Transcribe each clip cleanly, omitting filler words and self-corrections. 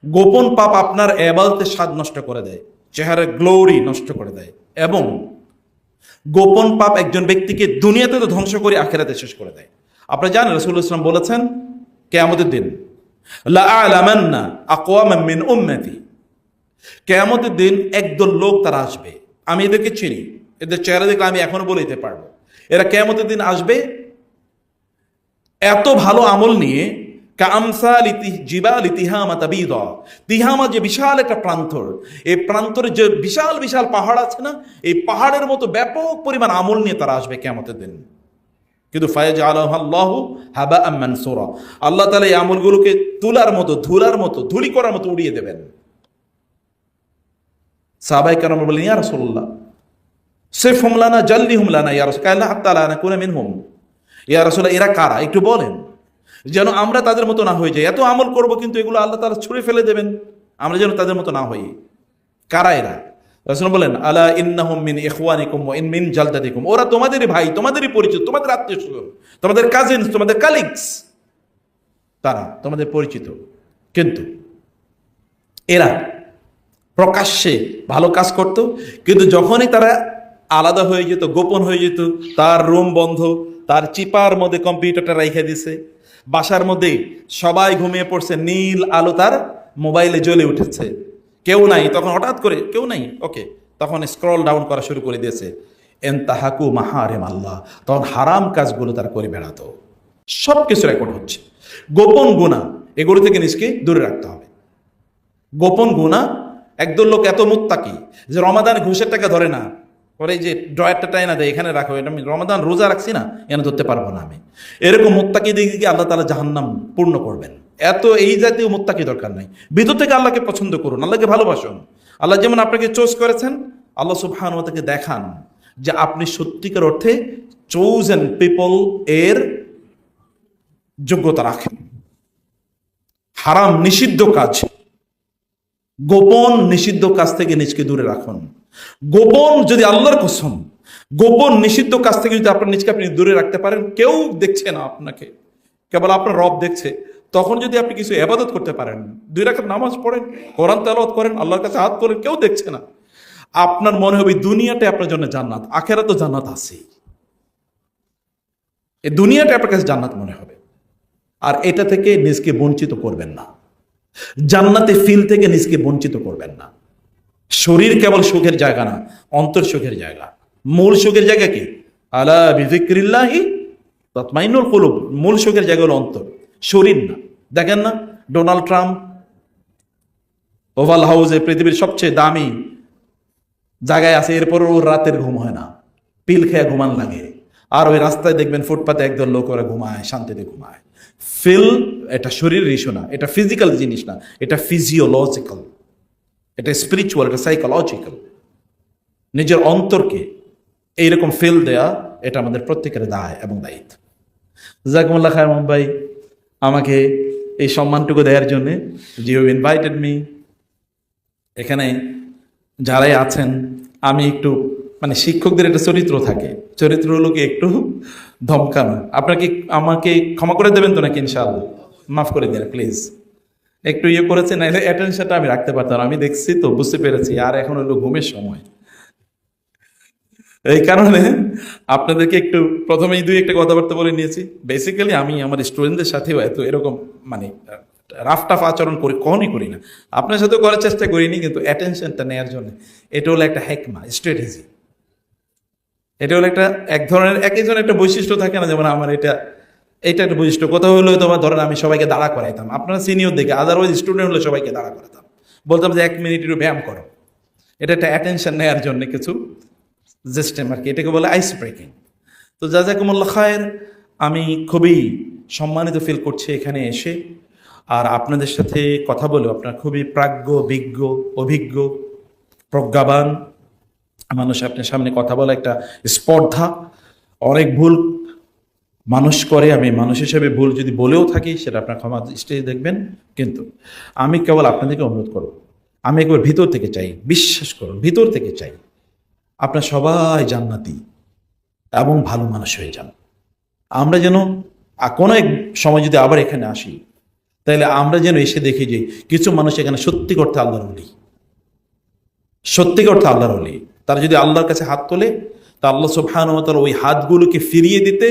গোপন পাপ আপনার ইবাদতের স্বাদ নষ্ট করে দেয়, চেহারার গ্লোরি নষ্ট করে দেয়, এবং গোপন পাপ একজন ব্যক্তিকে দুনিয়াতে তো ধ্বংস করে আখিরাতে শেষ করে দেয়। আপনারা জানেন রাসূলুল্লাহ সাল্লাল্লাহু আলাইহি ওয়াসাল্লাম বলেছেন, কিয়ামতের দিন লা আ'লামান্না আকওয়ামান মিন উম্মতি, কিয়ামতের দিন একদল লোক তারা আসবে, আমি এদেরকে চিনি, এদের চেহারা দেখলে আমি এখনো বলে দিতে পারবো, এরা কিয়ামতের দিন আসবে এত ভালো আমল নিয়ে, কামসালি জিবালি তিহামা তাবিদা, তিহামা যে বিশাল একটা প্রান্তর, এই প্রান্তরে যে বিশাল বিশাল পাহাড় আছে না, এই পাহাড়ের মতো ব্যাপক পরিমাণ আমল নিয়ে তারা আসবে কিয়ামতের দিন। কিন্তু ফায়াজআলুহু হাবাআম মানসুরা, আল্লাহ তাআলা এই আমলগুলোকে তুলার মতো, ধুলার মতো, ধুলি করার মতো উড়িয়ে দেবেন। সাহাবায়ে কেরাম বললেন, ইয়া রাসূলুল্লাহ সিফহুম লানা জাল্লিহুম লানা ইয়া রাসূল, কাল্লা হাত্তা লা নাকুনা মিনহুম, ইয়া রাসূলুল্লাহ এরা কারা একটু বলেন, যেন আমরা তাদের মতো না হয়ে যাই। এত আমল করব কিন্তু এগুলো আল্লাহ তাআলা ছুঁড়ে ফেলে দেবেন, আমরা যেন তাদের মতো না হই। কারা এরা? রাসূল বলেন, আলা ইন্নাহুম মিন ইখওয়ানিকুম ওয়া ইন মিন জালদাতিকুম, ওরা তোমাদেরই ভাই, তোমাদেরই পরিচিত, তোমাদের আত্মীয়স্বজন, তোমাদের কাজিনস, তোমাদের কালিগস, তারা তোমাদের পরিচিত। কিন্তু এরা প্রকাশ্যে ভালো কাজ করত, কিন্তু যখনই তারা আলাদা হয়ে যেত, গোপন হয়ে যেত, তার রুম বন্ধ, তার চিপার মধ্যে কম্পিউটারটা রেখে দিছে, বাসার মধ্যে সবাই ঘুমিয়ে পড়ছে, নীল আলো তার মোবাইলে জ্বলে উঠেছে, কেউ নাই, তখন হঠাৎ করে কেউ নাই, ওকে, তখন স্ক্রল ডাউন করা শুরু করে দিয়েছে, এনতাহাকু মাহারিম আল্লাহ, তখন হারাম কাজগুলো তারা করে বেড়াতো। সব কিছু রেকর্ড হচ্ছে। গোপন গুনাহ, এগুলো থেকে নিজকে দূরে রাখতে হবে। গোপন গুনাহ, একদল লোক এত মুত্তাকি যে রমাদান ঘুষের টাকা ধরে না, পরে যে ড্রয়ারটা টাই না দেয়, এখানে রাখো, এটা আমি রমাদান রোজা রাখছি না, এখানে ধরতে পারবো না আমি, এরকম মুত্তাকি দিকে আল্লাহ তাআলা জাহান্নাম পূর্ণ করবেন। এত এই জাতীয় মুত্তাকি দরকার নাই। ভিতর থেকে আল্লাহকে পছন্দ করুন, আল্লাহকে ভালোবাসুন। আল্লাহ যেমন আপনাকে চোজ করেছেন, আল্লাহ সুবহানাহু ওয়া তাআলা দেখান যে আপনি সত্যিকার অর্থে চোজেন পিপল এর যোগ্যতা রাখেন। হারাম নিষিদ্ধ কাজ, গোপন নিষিদ্ধ কাজ থেকে নিজকে দূরে রাখুন। গোপন যদি আল্লাহর কসম, গোপন নিষিদ্ধ কাজ থেকে যদি আপনার নিজকে আপনি দূরে রাখতে পারেন, কেউ দেখছে না আপনাকে, কেবল আপনার রব দেখছে, তখন যদি আপনি কিছু ইবাদত করতে পারেন, 2 রাকাত নামাজ পড়েন, কোরআন তেলাওয়াত করেন, আল্লাহর কাছে হাত তোলেন, কেউ দেখছে না, আপনার মনে হবে দুনিয়াটা আপনার জন্য জান্নাত, আখেরাতে তো জান্নাত আছেই, এই দুনিয়াটা আপনার কাছে জান্নাত মনে হবে। আর এটা থেকে নিজকে বঞ্চিত করবেন না, জান্নাতে ফিল থেকে নিজকে বঞ্চিত করবেন না। শরীর কেবল সুখের জায়গা না, অন্তর সুখের জায়গা। মূল সুখের জায়গা কি? আলা বিযিকরিল্লাহি তাতমাইন্নুল কুলুব, মূল সুখের জায়গা হলো অন্তর, শরীর না। দেখেন না, ডোনাল্ড ট্রাম্প ওভাল হাউসে পৃথিবীর সবচেয়ে দামি জায়গায় আছে, এরপর ওর রাতের ঘুম হয় না, পিল খেয়ে ঘুমান লাগে। আর ওই রাস্তায় দেখবেন ফুটপাতে একদল লোক ওরা ঘুমায়, শান্তিতে ঘুমায়। ফিল, এটা শরীরের ইস্যু না, এটা ফিজিক্যাল জিনিস না, এটা ফিজিওলজিক্যাল, এটা স্পিরিচুয়াল, এটা সাইকোলজিক্যাল। নিজের অন্তরকে এইরকম ফিল দেয়া, এটা আমাদের প্রত্যেকের দায় এবং দায়িত্ব। জাযাকুমুল্লাহ খায়র মোহাম্মদ ভাই, আমাকে এই সম্মানটুকু দেওয়ার জন্য, ইউ ইনভাইটেড মি। এখানে যারাই আছেন, আমি একটু মানে শিক্ষকদের একটা চরিত্র থাকে, চরিত্র হলো কি একটু ধমকানো। আপনারা কি আমাকে ক্ষমা করে দেবেন তো নাকি? ইনশাআল্লাহ মাফ করে দিন প্লিজ। একটু ইয়ে করেছে না, অ্যাটেনশনটা আমি রাখতে পারতাম, আমি দেখছি তো, বুঝতে পেরেছি, আর এখন হলো ঘুমের সময়। এই কারণে আপনাদেরকে একটু প্রথমেই 2-1 কথাবার্তা বলে নিয়েছি। বেসিক্যালি আমি আমার স্টুডেন্টদের সাথেও এত এরকম মানে রাফ টাফ আচরণ করি, কখনই করি না, আপনার সাথেও করার চেষ্টা করিনি, কিন্তু অ্যাটেনশনটা নেওয়ার জন্য এটা হলো একটা হেকমা, স্ট্র্যাটেজি। এটা হলো একটা এক ধরনের, এক একজনের একটা বৈশিষ্ট্য থাকে না, যেমন আমার এটা একটা বৈশিষ্ট্য। কোথাও হলো তোমার ধরেন আমি সবাইকে দাঁড়া করাইতাম, আপনারা সিনিয়র দেখে, আদারওয়াইজ স্টুডেন্ট হলে সবাইকে দাঁড়া করাতাম, বলতাম যে 1 মিনিট একটু ব্যায়াম করো। এটা একটা অ্যাটেনশন নেওয়ার জন্য কিছু সিস্টেম আর কি, এটাকে বলে আইস ব্রেকিং। তো জাযাকুমুল্লাহ খায়ের, আমি খুবই সম্মানিত ফিল করছি এখানে এসে, আর আপনাদের সাথে কথা বলে। আপনার খুবই প্রাজ্ঞ, বিজ্ঞ, অভিজ্ঞ, প্রজ্ঞাবান মানুষ, আপনার সামনে কথা বলা একটা স্পর্ধা। অনেক ভুল মানুষ করে, আমি মানুষ হিসেবে ভুল যদি বলেও থাকি, সেটা আপনার ক্ষমা দৃষ্টিতে দেখবেন। কিন্তু আমি কেবল আপনাদেরকে অনুরোধ করব, আমি একবার ভিতর থেকে চাই, বিশ্বাস করুন, ভিতর থেকে চাই আপনার সবাই জান্নাতি এবং ভালো মানুষ হয়ে যান। আমরা যেন কোনো এক সময় যদি আবার এখানে আসি, তাইলে আমরা যেন এসে দেখি যে কিছু মানুষ এখানে সত্যি করতে আল্লাহর ওলি, সত্যি করতে আল্লাহর ওলি। তারা যদি আল্লাহর কাছে হাত তোলে তা আল্লাহ সুবহানাহু ওয়া তাআলা ওই হাতগুলোকে ফিরিয়ে দিতে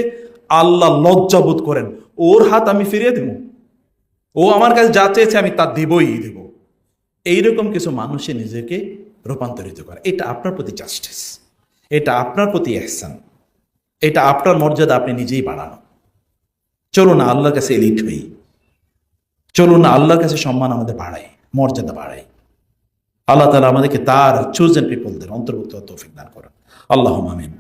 আল্লাহ লজ্জাবোধ করেন, ওর হাত আমি ফিরিয়ে দেব, ও আমার কাছে যা চেয়েছে আমি তা দেবই দেব। এইরকম কিছু মানুষে নিজেকে রূপান্তরিত করে। এটা আপনার প্রতি জাস্টিস, এটা আপনার প্রতি ইহসান, এটা আপনার মর্যাদা আপনি নিজেই বাড়ানো। চলুন না আল্লাহর কাছে এলিট হই, চলুন না আল্লাহর কাছে সম্মান আমাদের বাড়াই, মর্যাদা বাড়াই। আল্লাহ তাআলা আমাদেরকে তার চোজেন পিপলদের অন্তর্ভুক্ত তৌফিক দান করেন। আল্লাহুম্মা আমিন।